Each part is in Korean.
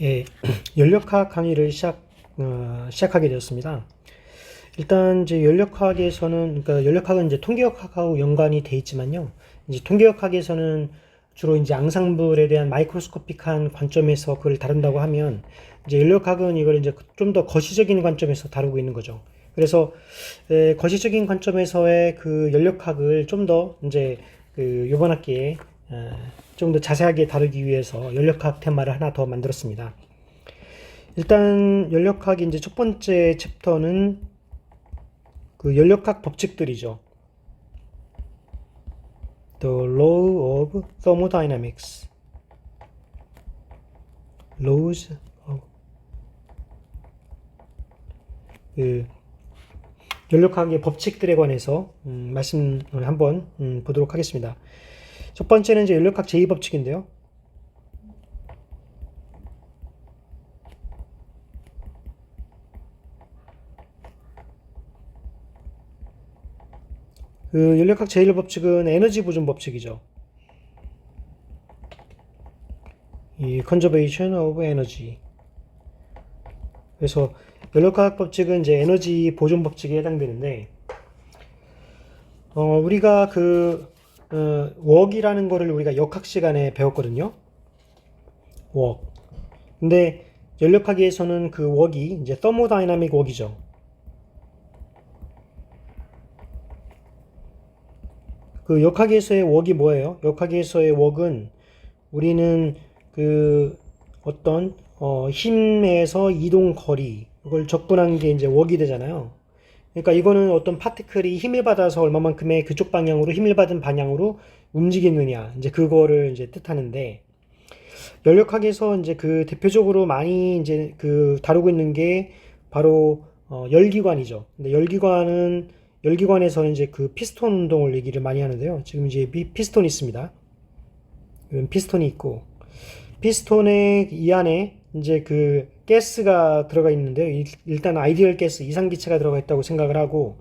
예, 연력학 강의를 시작하게 되었습니다. 일단 이제 연력학에서는, 그러니까 연력학은 이제 통계학하고 연관이 돼 있지만요. 이제 통계학에서는 주로 이제 앙상블에 대한 마이크로스코픽한 관점에서 그걸 다룬다고 하면, 이제 연력학은 이걸 이제 좀 더 거시적인 관점에서 다루고 있는 거죠. 그래서 거시적인 관점에서의 그 연력학을 좀 더 이제 그 이번 학기에 좀 더 자세하게 다루기 위해서 연력학 테마를 하나 더 만들었습니다. 일단 연력학의 이제 첫 번째 챕터는 그 연력학 법칙들이죠. The Law of Thermodynamics. Laws of 그 연력학의 법칙들에 관해서 말씀을 한번 보도록 하겠습니다. 첫 번째는 이제 연력학 제2법칙인데요. 그 연력학 제1법칙은 에너지 보존 법칙이죠. 이 Conservation of Energy. 그래서 연력학 법칙은 이제 에너지 보존 법칙에 해당되는데, 우리가 웍이라는 거를 우리가 역학 시간에 배웠거든요. 웍. 근데 연력학에서는 그 웍이 이제 thermodynamic 웍이죠. 그 역학에서의 웍이 뭐예요? 역학에서의 웍은 우리는 그 어떤 힘에서 이동 거리 이걸 적분한 게 이제 웍이 되잖아요. 그러니까 이거는 어떤 파티클이 힘을 받아서 얼마만큼의 그쪽 방향으로 힘을 받은 방향으로 움직이느냐 이제 그거를 이제 뜻하는데, 연력학에서 이제 그 대표적으로 많이 이제 그 다루고 있는 게 바로 열기관이죠. 근데 열기관에서는 이제 그 피스톤 운동을 얘기를 많이 하는데요. 지금 이제 피스톤이 있습니다. 피스톤이 있고, 피스톤의 이 안에 이제 그 가스가 들어가 있는데요. 일단 아이디얼 가스, 이상기체가 들어가 있다고 생각을 하고,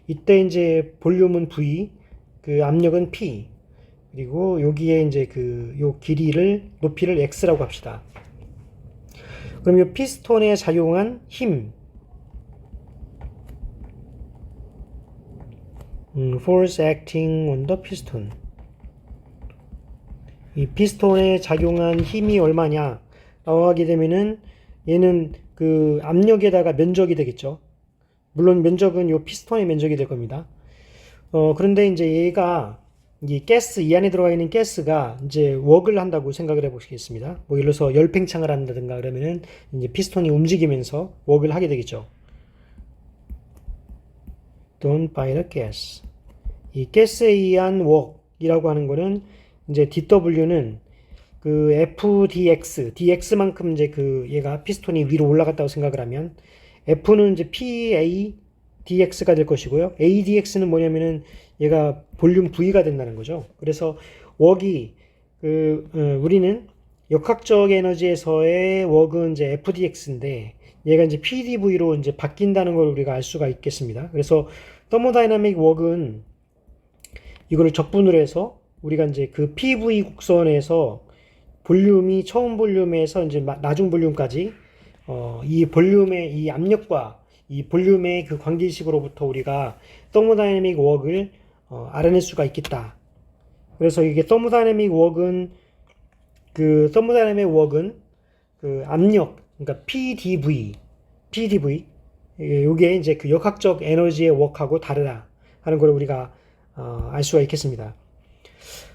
이때 이제 볼륨은 V, 그 압력은 P, 그리고 여기에 이제 요 높이를 X라고 합시다. 그럼 이 피스톤에 작용한 힘, force acting on the piston. 이 피스톤에 작용한 힘이 얼마냐 라고 하게 되면은 얘는 그 압력에다가 면적이 되겠죠. 물론 면적은 요 피스톤의 면적이 될 겁니다. 그런데 이제 얘가 이 안에 들어가 있는 가스가 이제 웍을 한다고 생각을 해보시겠습니다. 뭐 예를 들어서 열팽창을 한다든가 그러면은 이제 피스톤이 움직이면서 웍을 하게 되겠죠. Done by the gas. 이 가스에 의한 웍이라고 하는 거는 이제 dW는 그 dx만큼 이제 얘가 피스톤이 위로 올라갔다고 생각을 하면 F는 이제 PA dx가 될 것이고요. ADX는 뭐냐면은 얘가 볼륨 V가 된다는 거죠. 그래서 웍이 우리는 역학적 에너지에서의 웍은 이제 FDX인데 얘가 이제 PdV로 이제 바뀐다는 걸 우리가 알 수가 있겠습니다. 그래서 터모다이나믹 웍은 이거를 적분을 해서 우리가 이제 그 PV 곡선에서 볼륨이 처음 볼륨에서 이제 나중 볼륨까지 이 볼륨의 이 압력과 이 볼륨의 그 관계식으로부터 우리가 터모다이내믹 웍을 알아낼 수가 있겠다. 그래서 이게 터모다이내믹 웍은 그 압력, 그러니까 PDV 이게 이제 그 역학적 에너지의 웍하고 다르다 하는 걸 우리가 알 수가 있겠습니다.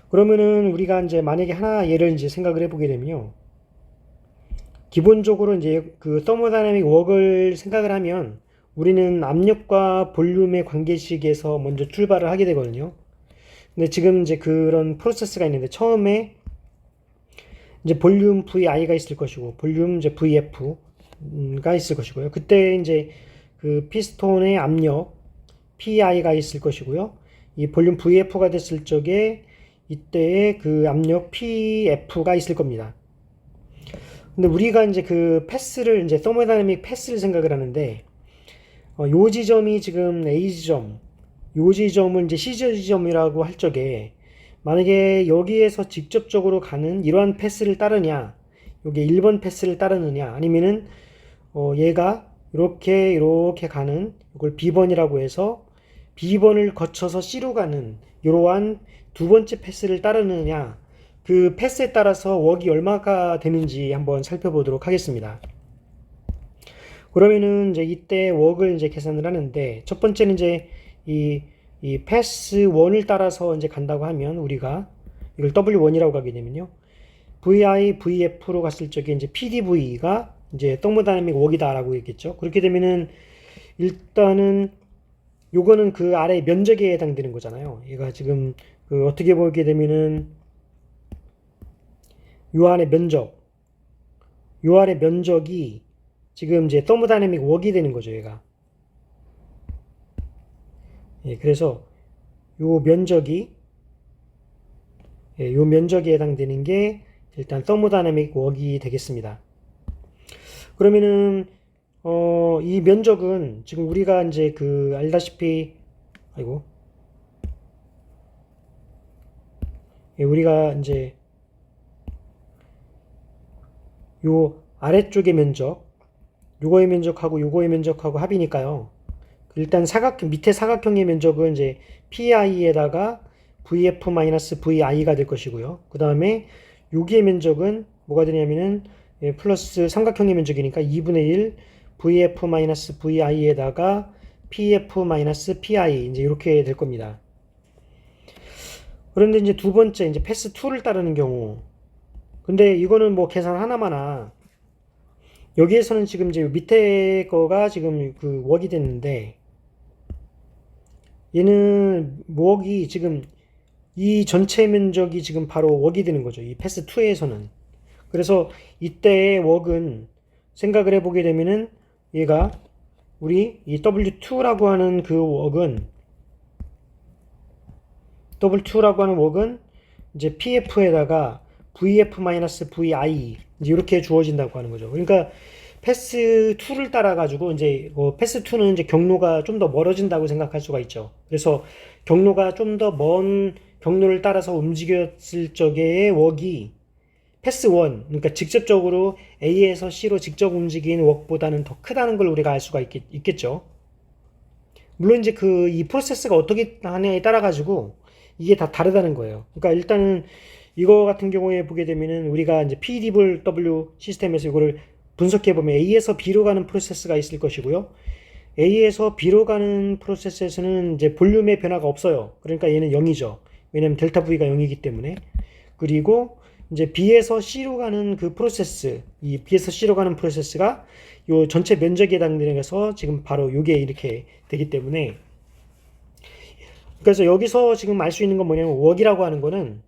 그러면은 우리가 이제 만약에 하나 예를 이제 생각을 해보게 되면요. 기본적으로 이제 그 터모다이내믹 웍을 생각을 하면 우리는 압력과 볼륨의 관계식에서 먼저 출발을 하게 되거든요. 근데 지금 이제 그런 프로세스가 있는데 처음에 이제 볼륨 VI가 있을 것이고 볼륨 이제 VF가 있을 것이고요. 그때 이제 그 피스톤의 압력 PI가 있을 것이고요. 이 볼륨 VF가 됐을 적에 이때의 그 압력 PF가 있을 겁니다. 근데 우리가 이제 그 패스를 이제 터모다이내믹 패스를 생각을 하는데 요 지점이 지금 A 지점, 요 지점을 이제 C 지점이라고 할 적에 만약에 여기에서 직접적으로 가는 이러한 패스를 따르냐 요게 1번 패스를 따르느냐 아니면은 얘가 이렇게 가는 이걸 B번이라고 해서 B번을 거쳐서 C로 가는 이러한 두 번째 패스를 따르느냐 그 패스에 따라서 웍이 얼마가 되는지 한번 살펴보도록 하겠습니다. 그러면은 이제 이때 웍을 이제 계산을 하는데 첫 번째는 이제 이 패스 1을 따라서 이제 간다고 하면 우리가 이걸 W1이라고 가게 되면요. VI, VF로 갔을 적에 이제 PDV가 이제 더모다이내믹 웍이다라고 했겠죠. 그렇게 되면은 일단은 요거는 그 아래 면적에 해당되는 거잖아요. 얘가 지금 그 어떻게 보게 되면은 요 안에 면적이 지금 이제 더모다이내믹 웍이 되는 거죠, 얘가. 예, 그래서 요 면적이 요 면적에 해당되는 게 일단 더모다이내믹 웍이 되겠습니다. 그러면은 이 면적은 지금 우리가 이제 그 알다시피 우리가 이제 요 아래쪽의 면적 요거의 면적하고 요거의 면적하고 합이니까요. 일단 밑에 사각형의 면적은 이제 PI에다가 VF-VI가 될 것이고요. 그 다음에 여기의 면적은 뭐가 되냐면은 플러스 삼각형의 면적이니까 2분의 1 VF-VI에다가 PF-PI 이제 이렇게 될 겁니다. 그런데 이제 두 번째 이제 패스 2를 따르는 경우 근데 이거는 뭐 계산 하나마나 여기에서는 지금 이제 밑에 거가 지금 그 웍이 됐는데 얘는 웍이 지금 이 전체 면적이 지금 바로 웍이 되는 거죠. 이 패스 2에서는. 그래서 이때의 웍은 생각을 해보게 되면은 얘가 우리 이 W2라고 하는 그 웍은 이제 PF에다가 VF-VI 이제 이렇게 주어진다고 하는 거죠. 그러니까 패스 2를 따라 가지고 이제 패스 2는 이제 경로가 좀 더 멀어진다고 생각할 수가 있죠. 그래서 경로가 좀 더 먼 경로를 따라서 움직였을 적의 웍이 패스 1 그러니까 직접적으로 A에서 C로 직접 움직인 웍보다는 더 크다는 걸 우리가 알 수가 있겠죠. 물론 이제 그 이 프로세스가 어떻게 하냐에 따라 가지고 이게 다 다르다는 거예요. 그러니까 일단은 이거 같은 경우에 보게 되면은 우리가 이제 PDW 시스템에서 이거를 분석해 보면 A에서 B로 가는 프로세스가 있을 것이고요. A에서 B로 가는 프로세스에서는 이제 볼륨의 변화가 없어요. 그러니까 얘는 0이죠. 왜냐면 델타 V가 0이기 때문에. 그리고 이제 B에서 C로 가는 그 프로세스, 이 B에서 C로 가는 프로세스가 요 전체 면적에 해당되면서 지금 바로 요게 이렇게 되기 때문에 그래서 여기서 지금 알 수 있는 건 뭐냐면 웍이라고 하는 거는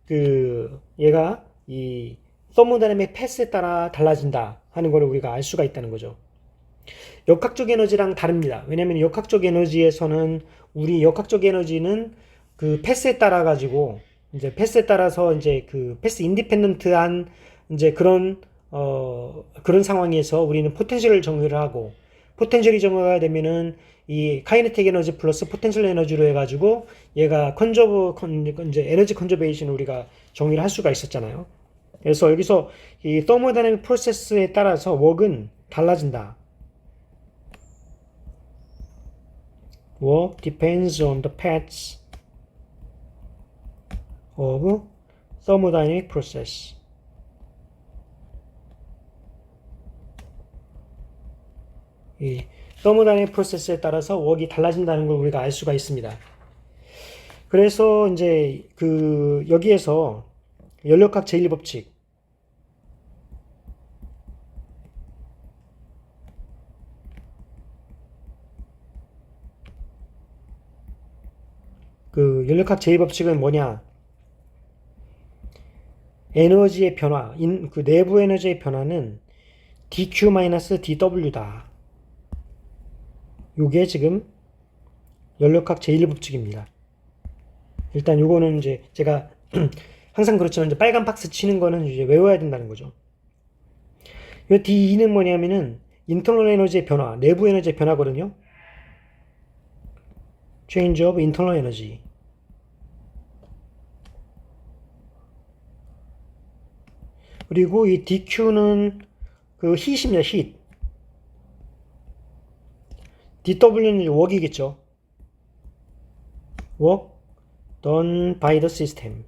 그 얘가 이 서모다이내믹 패스에 따라 달라진다 하는 거를 우리가 알 수가 있다는 거죠. 역학적 에너지랑 다릅니다. 왜냐면 역학적 에너지에서는 우리 역학적 에너지는 그 패스에 따라 가지고 이제 패스에 따라서 이제 그 패스 인디펜던트한 이제 그런 상황에서 우리는 포텐셜을 정의를 하고 포텐셜이 정의가 되면은 이 카이네틱 에너지 플러스 포텐셜 에너지로 해가지고 얘가 이제 에너지 컨저베이션을 우리가 정의를 할 수가 있었잖아요. 그래서 여기서 이 더모다이내믹 프로세스에 따라서 웍은 달라진다. Work depends on the paths of thermodynamic process. 이 더모다이내믹 프로세스에 따라서 웍이 달라진다는 걸 우리가 알 수가 있습니다. 그래서 이제 그 여기에서 연력학 제1법칙 그 연력학 제2법칙은 뭐냐? 에너지의 변화, 그 내부 에너지의 변화는 dq-dw다. 요게 지금 연력학 제1법칙입니다. 일단 요거는 이제 제가 항상 그렇지만 이제 빨간 박스 치는 거는 이제 외워야 된다는 거죠. 요 D2는 뭐냐면은 인터널 에너지의 변화, 내부 에너지의 변화거든요. Change of internal energy. 그리고 이 DQ는 그 hit입니다. hit. DW는 work이겠죠. work done by the system.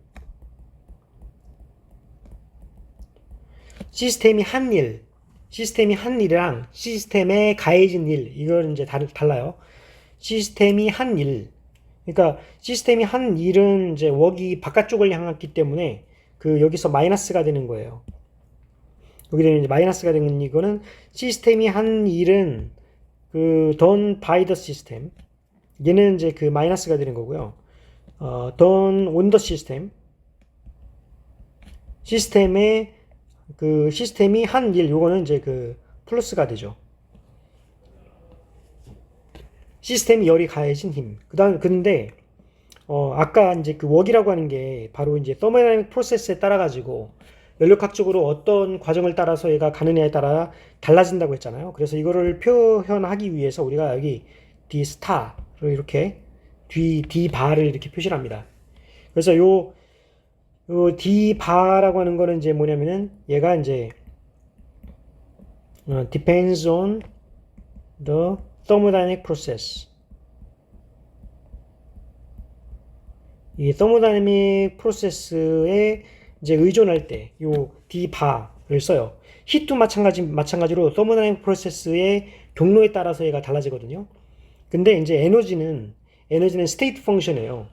시스템이 한 일이랑 시스템에 가해진 일, 이걸 이제 달라요. 시스템이 한 일. 그러니까 시스템이 한 일은 이제 work이 바깥쪽을 향했기 때문에 그 여기서 마이너스가 되는 거예요. 여기는 이제 마이너스가 되는 이거는 시스템이 한 일은 그 done by the system. 얘는 이제 그 마이너스가 되는 거고요. done on the system. 시스템이 한 일, 요거는 이제 그 플러스가 되죠. 시스템이 열이 가해진 힘. 근데 아까 이제 그 work이라고 하는 게 바로 이제 thermodynamic process에 따라 가지고 연력학적으로 어떤 과정을 따라서 얘가 가느냐에 따라 달라진다고 했잖아요. 그래서 이거를 표현하기 위해서 우리가 여기 D star를 이렇게 D bar를 이렇게 표시를 합니다. 그래서 요 D bar라고 하는 거는 이제 뭐냐면은 얘가 이제 depends on the thermodynamic process. 이 thermodynamic process에 이제 의존할 때 요 D bar를 써요. hit도 마찬가지로 thermodynamic process의 경로에 따라서 얘가 달라지거든요. 근데 이제 에너지는 state function이에요.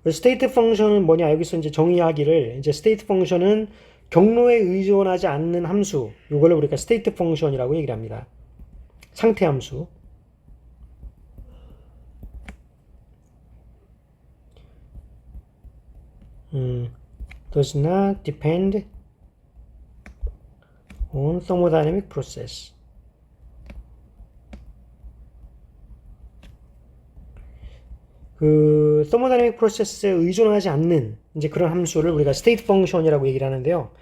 state function은 뭐냐? 여기서 이제 정의하기를 이제 state function은 경로에 의존하지 않는 함수. 이걸 우리가 state function이라고 얘기를 합니다. 상태 함수. does not depend on thermodynamic process. 그 thermodynamic process에 의존하지 않는 이제 그런 함수를 우리가 state function이라고 얘기를 하는데요.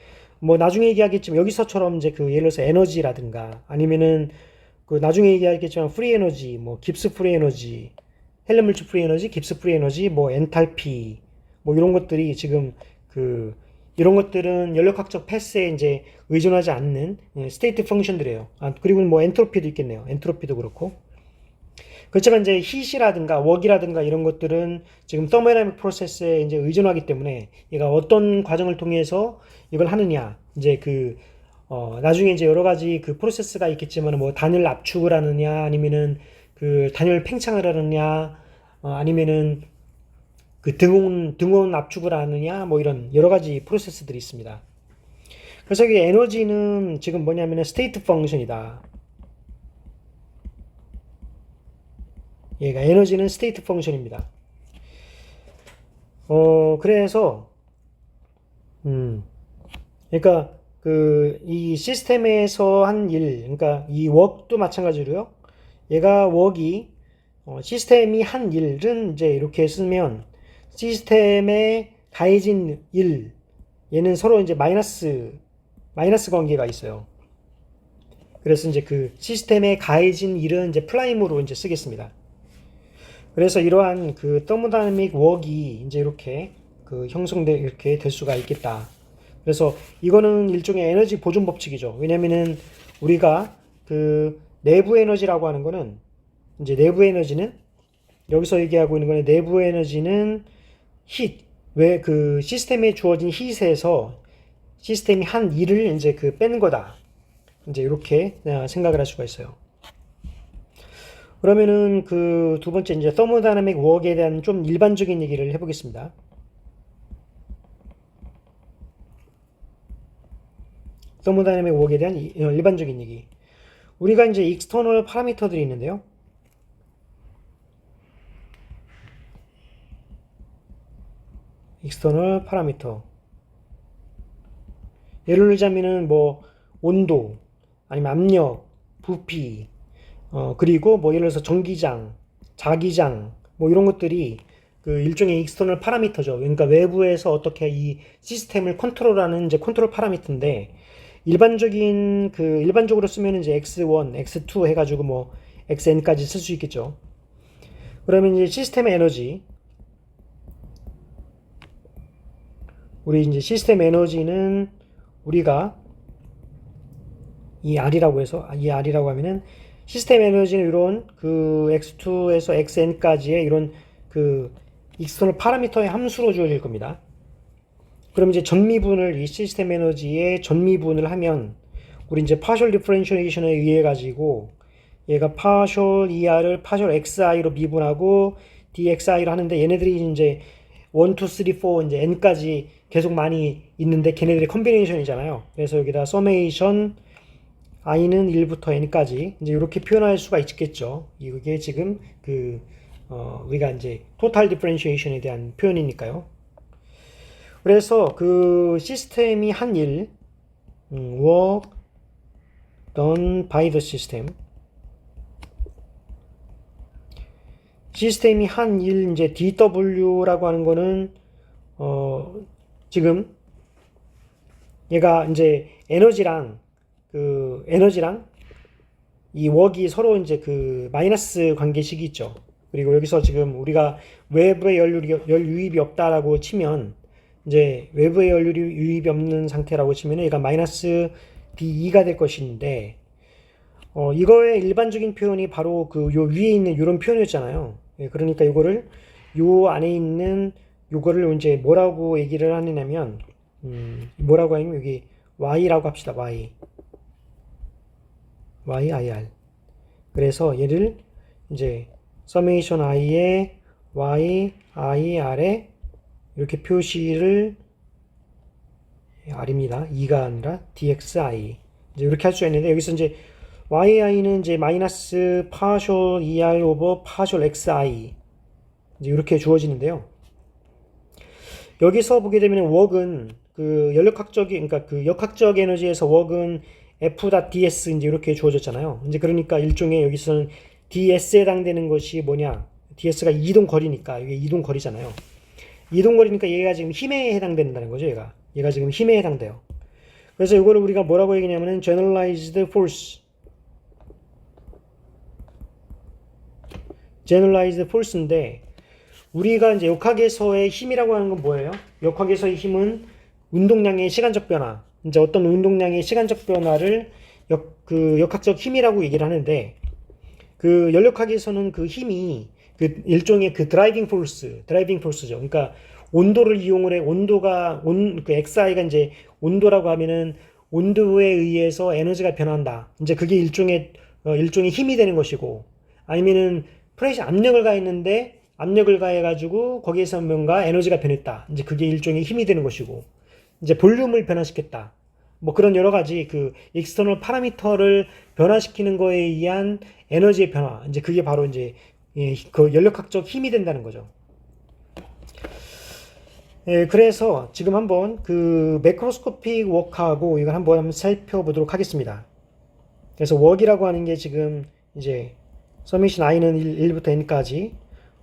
뭐 나중에 얘기하겠지만 여기서처럼 이제 그 예를 들어서 에너지라든가 아니면은 그 나중에 얘기하겠지만 프리 에너지, 뭐 깁스 프리 에너지, 헬렌물질 프리 에너지, 깁스 프리 에너지, 뭐 엔탈피, 뭐 이런 것들이 지금 그 이런 것들은 연력학적 패스에 이제 의존하지 않는 스테이트 펑션들이에요. 그리고 뭐 엔트로피도 있겠네요. 엔트로피도 그렇고. 그렇지만 이제 hit이라든가 work이라든가 이런 것들은 지금 thermodynamic process에 이제 의존하기 때문에 얘가 어떤 과정을 통해서 이걸 하느냐, 이제 나중에 이제 여러 가지 그 프로세스가 있겠지만 뭐 단열 압축을 하느냐, 아니면은 그 단열 팽창을 하느냐, 아니면은 그 등온 압축을 하느냐, 뭐 이런 여러 가지 프로세스들이 있습니다. 그래서 이 에너지는 지금 뭐냐면은 스테이트 펑션이다. 얘가 에너지는 스테이트 펑션입니다. 그래서 그러니까 이 시스템에서 한 일, 그러니까 이 work도 마찬가지로요. 얘가 work이 시스템이 한 일은 이제 이렇게 쓰면 시스템에 가해진 일, 얘는 서로 이제 마이너스 관계가 있어요. 그래서 이제 그 시스템에 가해진 일은 이제 플라임으로 이제 쓰겠습니다. 그래서 이러한 그 thermodynamic work이 이제 이렇게 이렇게 될 수가 있겠다. 그래서 이거는 일종의 에너지 보존 법칙이죠. 왜냐면은 우리가 그 내부 에너지라고 하는 거는 이제 내부 에너지는 여기서 얘기하고 있는 거는 내부 에너지는 heat, 왜 그 시스템에 주어진 hit에서 시스템이 한 일을 이제 뺀 거다. 이제 이렇게 생각을 할 수가 있어요. 그러면은 그 두 번째 이제 thermodynamic work에 대한 좀 일반적인 얘기를 해보겠습니다. thermodynamic work에 대한 일반적인 얘기. 우리가 이제 external 파라미터들이 있는데요. external 파라미터. 예를 들자면은 뭐 온도, 아니면 압력, 부피, 그리고 뭐 예를 들어서 전기장, 자기장, 뭐 이런 것들이 그 일종의 익스터널 파라미터죠. 그러니까 외부에서 어떻게 이 시스템을 컨트롤하는 이제 컨트롤 파라미터인데 일반적으로 쓰면 이제 x1, x2 해가지고 뭐 xn까지 쓸 수 있겠죠. 그러면 이제 시스템의 에너지, 우리 이제 시스템 에너지는 우리가 이 R이라고 해서, 이 R이라고 하면은 시스템 에너지는 이런 그 X2에서 XN까지의 이런 그 익스터널 파라미터의 함수로 주어질 겁니다. 그럼 이제 전미분을, 이 시스템 에너지의 전미분을 하면 우리 이제 파셜 디퍼런시에이션에 의해 가지고 얘가 파셜 ER을 파셜 XI로 미분하고 DXI로 하는데 얘네들이 이제 1, 2, 3, 4 이제 N까지 계속 많이 있는데 걔네들의 컨비네이션이잖아요. 그래서 여기다 서메이션 I는 1부터 N까지 이제 이렇게 표현할 수가 있겠죠. 이게 지금 우리가 이제 토탈 디퍼런시에이션에 대한 표현이니까요. 그래서 그 시스템이 한 일, work done by the system. 시스템이 한 일, 이제 DW라고 하는 거는, 지금 얘가 이제 에너지랑 이 웍이 서로 이제 그 마이너스 관계식이 있죠. 그리고 여기서 지금 우리가 외부의 열 유입이 없다라고 치면, 이제 외부의 열 유입이 없는 상태라고 치면 얘가 마이너스 D2가 될 것인데, 이거의 일반적인 표현이 바로 요 위에 있는 이런 표현이었잖아요. 예, 그러니까 이거를 요 안에 있는 요거를 이제 뭐라고 얘기를 하느냐면, 뭐라고 하냐면 여기 Y라고 합시다. YIR. 그래서 얘를 이제 서메이션 I에 YIR에 이렇게 표시를 R입니다. 2가 아니라 DXI. 이제 이렇게 할 수 있는데 여기서 이제 YI는 이제 마이너스 파셜 ER 오버 파셜 XI 이제 이렇게 주어지는데요. 여기서 보게 되면 웍은 그 그러니까 그 역학적 에너지에서 웍은 F.ds 이제 이렇게 주어졌잖아요. 이제 그러니까 일종의 여기서는 ds에 해당되는 것이 뭐냐? ds가 이동 거리니까 이게 이동 거리잖아요. 이동 거리니까 얘가 지금 힘에 해당된다는 거죠. 얘가 지금 힘에 해당돼요. 그래서 이거를 우리가 뭐라고 얘기냐면은 generalized force인데 우리가 이제 역학에서의 힘이라고 하는 건 뭐예요? 역학에서의 힘은 운동량의 시간적 변화. 이제 어떤 운동량의 시간적 변화를 역학적 힘이라고 얘기를 하는데 그 연력학에서는 그 힘이 그 일종의 그 드라이빙 포스죠. 그러니까 온도를 이용을 해 그 XI가 이제 온도라고 하면은 온도에 의해서 에너지가 변한다. 이제 그게 일종의 힘이 되는 것이고 아니면은 프레시 압력을 가했는데 압력을 가해가지고 거기에서 뭔가 에너지가 변했다. 이제 그게 일종의 힘이 되는 것이고 이제 볼륨을 변화시켰다. 뭐 그런 여러 가지 그 익스터널 파라미터를 변화시키는 거에 의한 에너지의 변화. 이제 그게 바로 이제 그 연력학적 힘이 된다는 거죠. 예, 그래서 지금 한번 그 매크로스코픽 워크하고 이걸 한번 살펴보도록 하겠습니다. 그래서 웍이라고 하는 게 지금 이제 서메이션 i는 1부터 n까지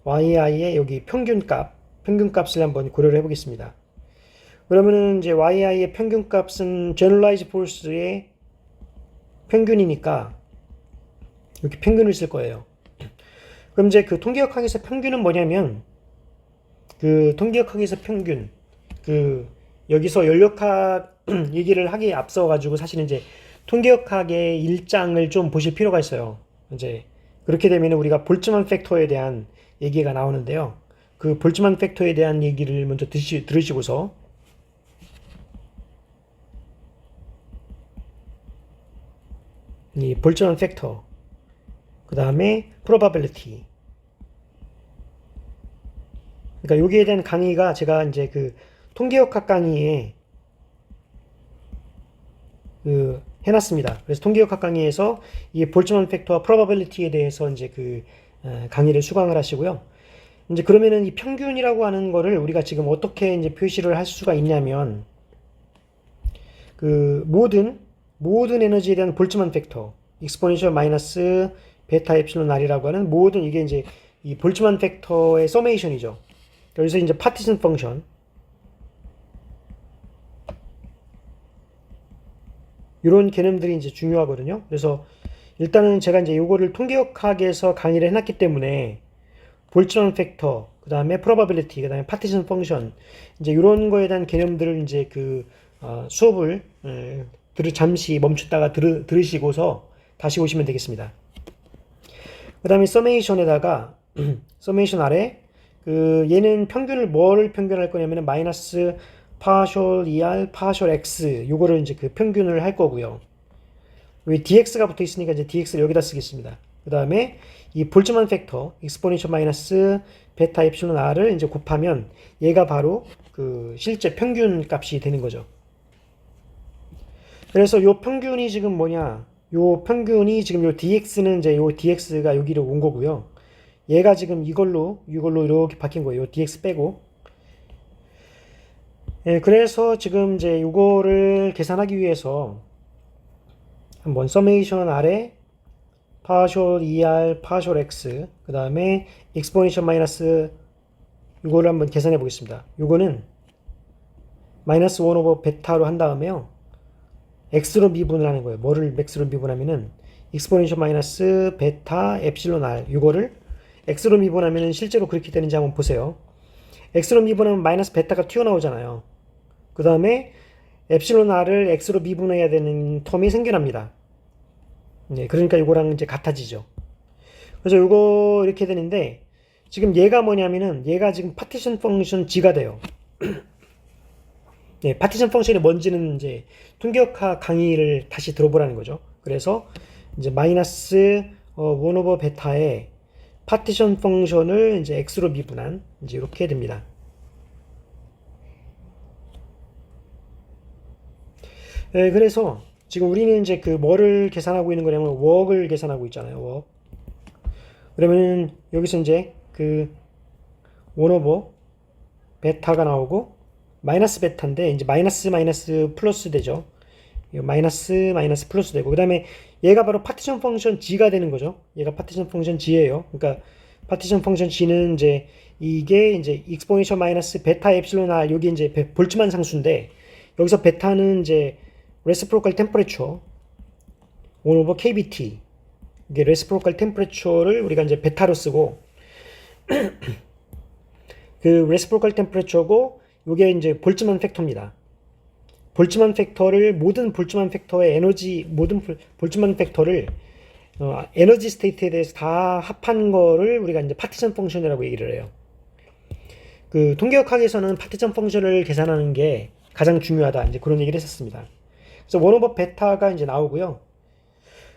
yi의 여기 평균값을 한번 고려를 해보겠습니다. 그러면은 이제 yi의 평균값은 generalized force의 평균이니까 이렇게 평균을 쓸 거예요. 그럼 이제 그 통계역학에서 평균은 뭐냐면 그 통계역학에서 평균 여기서 연력학 얘기를 하기에 앞서 가지고 사실은 이제 통계역학의 일장을 좀 보실 필요가 있어요. 이제 그렇게 되면 우리가 볼츠만 팩터에 대한 얘기가 나오는데요. 그 볼츠만 팩터에 대한 얘기를 먼저 들으시고서 이 볼츠만 팩터 그 다음에 probability 그러니까 여기에 대한 강의가 제가 이제 그 통계역학 강의에 해놨습니다. 그래서 통계역학 강의에서 이 볼츠만 팩터와 probability에 대해서 이제 그 강의를 수강을 하시고요. 이제 그러면은 이 평균이라고 하는 거를 우리가 지금 어떻게 이제 표시를 할 수가 있냐면 그 모든 에너지에 대한 볼츠만 팩터 익스포넨셜 마이너스 베타 에플실론 r이라고 하는 모든 이게 이제 이 볼츠만 팩터의 서메이션이죠. 여기서 이제 파티션 펑션 이런 개념들이 이제 중요하거든요. 그래서 일단은 제가 이제 요거를 통계역학에서 강의를 해놨기 때문에 볼츠만 팩터, 그 다음에 probability, 그 다음에 파티션 펑션 이제 이런 거에 대한 개념들을 이제 수업을 잠시 멈췄다가 들으시고서 다시 오시면 되겠습니다. 그 다음에 서메이션에다가 서메이션 아래 얘는 평균을 뭐를 평균할 거냐면은 마이너스 파셜 ER 파셜 X 요거를 이제 그 평균을 할 거고요. 왜 DX가 붙어 있으니까 이제 DX를 여기다 쓰겠습니다. 그 다음에 이 볼츠만 팩터 익스포넨셜 마이너스 베타 엡실론 R을 이제 곱하면 얘가 바로 그 실제 평균 값이 되는 거죠. 그래서 요 평균이 지금 뭐냐? 요 평균이 지금 요 DX는 이제 요 DX가 여기로 온 거고요. 얘가 지금 이걸로 이렇게 바뀐 거예요. 요 DX 빼고. 예, 그래서 지금 이제 이거를 계산하기 위해서 한번 서메이션 아래 파셜 ER 파셜 X 그 다음에 익스포넨셜 마이너스 이거를 한번 계산해 보겠습니다. 이거는 마이너스 1 오버 베타로 한 다음에요. X로 미분을 하는 거예요. 뭐를 X로 미분하면은 익스포넨셜 마이너스 베타 엡실론 R 이거를 X로 미분하면은 실제로 그렇게 되는지 한번 보세요. X로 미분하면 마이너스 베타가 튀어나오잖아요. 그 다음에 엡실론 R을 X로 미분해야 되는 텀이 생겨납니다. 네, 그러니까 이거랑 이제 같아지죠. 그래서 이거 이렇게 되는데 지금 얘가 뭐냐면은 얘가 지금 파티션 펑션 G가 돼요. 네, 파티션 펑션이 뭔지는 이제 통계역학 강의를 다시 들어보라는 거죠. 그래서 이제 마이너스 1 오버 베타에 파티션 펑션을 이제 X로 미분한 이제 이렇게 됩니다. 네, 그래서 지금 우리는 이제 그 뭐를 계산하고 있는 거냐면 웍을 계산하고 있잖아요. 웍. 그러면은 여기서 이제 그 1 오버 베타가 나오고 마이너스 베타인데 이제 마이너스 플러스 되죠. 마이너스 플러스 되고 그 다음에 얘가 바로 파티션 펑션 G가 되는 거죠. 얘가 파티션 펑션 G예요. 그러니까 파티션 펑션 G는 이제 이게 이제 익스포넨셜 마이너스 베타 엡실론 R 여기 이제 볼츠만 상수인데 여기서 베타는 이제 레시프로컬 템퍼레처 1 오버 KBT 이게 레시프로컬 템퍼레처를 우리가 이제 베타로 쓰고 그 레시프로컬 템퍼레처고 이게 이제 볼츠만 팩터입니다. 볼츠만 팩터를 모든 볼츠만 팩터의 에너지 모든 볼츠만 팩터를 에너지 스테이트에 대해서 다 합한 거를 우리가 이제 파티션 펑션이라고 얘기를 해요. 그 통계역학에서는 파티션 펑션을 계산하는 게 가장 중요하다 이제 그런 얘기를 했었습니다. 그래서 1 오버 베타가 이제 나오고요.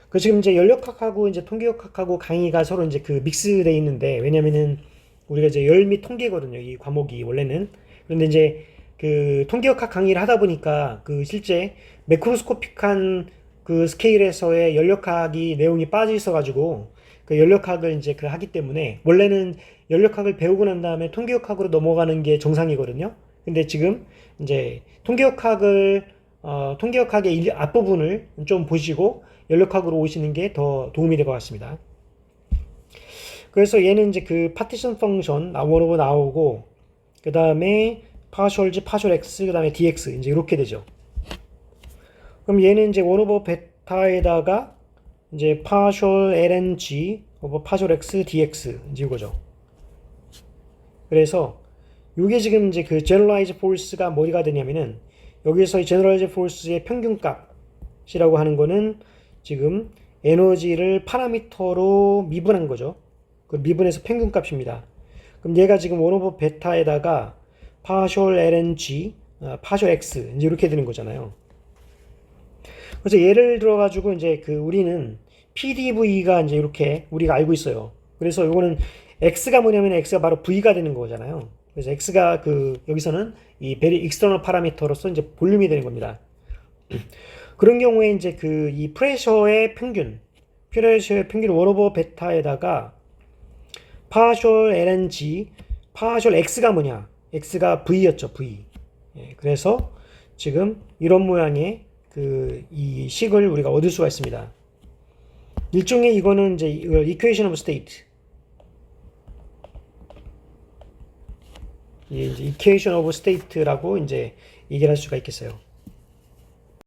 그 지금 이제 연력학하고 이제 통계역학하고 강의가 서로 이제 그 믹스되어 있는데 왜냐면은 우리가 이제 열 및 통계거든요. 이 과목이 원래는. 그런데 이제 그 통계역학 강의를 하다 보니까 그 실제 매크로스코픽한 그 스케일에서의 연력학이 내용이 빠져 있어가지고 그 연력학을 이제 그 하기 때문에 원래는 연력학을 배우고 난 다음에 통계역학으로 넘어가는 게 정상이거든요. 근데 지금 이제 통계역학의 앞부분을 좀 보시고 연력학으로 오시는 게 더 도움이 될 것 같습니다. 그래서 얘는 이제 그 파티션 펑션 원오버 나오고 그 다음에 파셜 G, 파셜 X, 그 다음에 DX 이제 이렇게 되죠. 그럼 얘는 이제 1 오버 베타에다가 이제 파셜 LNG 오버 파셜 X, DX 이제 이거죠. 그래서 이게 지금 이제 그 제너럴라이즈 포스가 뭐가 되냐면은 여기서 이 제너럴라이즈 포스의 평균값이라고 하는 거는 지금 에너지를 파라미터로 미분한 거죠. 그 미분해서 평균값입니다. 그럼 얘가 지금 1 오버 베타에다가 파셜 LNG, 파셜 X 이제 이렇게 되는 거잖아요. 그래서 예를 들어 가지고 이제 그 우리는 PDV가 이제 이렇게 우리가 알고 있어요. 그래서 이거는 X가 뭐냐면 X가 바로 V가 되는 거잖아요. 그래서 X가 그 여기서는 이 베리 익스터널 파라미터로서 이제 볼륨이 되는 겁니다. 그런 경우에 이제 그 이 프레셔의 평균 1 오버 베타에다가 파셜 LNG, 파셜 X가 뭐냐? X가 V였죠, V. 예, 그래서 지금 이런 모양의 그 이 식을 우리가 얻을 수가 있습니다. 일종의 이거는 이제 이퀘이션 오브 스테이트. 이게 이제 이퀘이션 오브 스테이트라고 이제 얘기를 할 수가 있겠어요.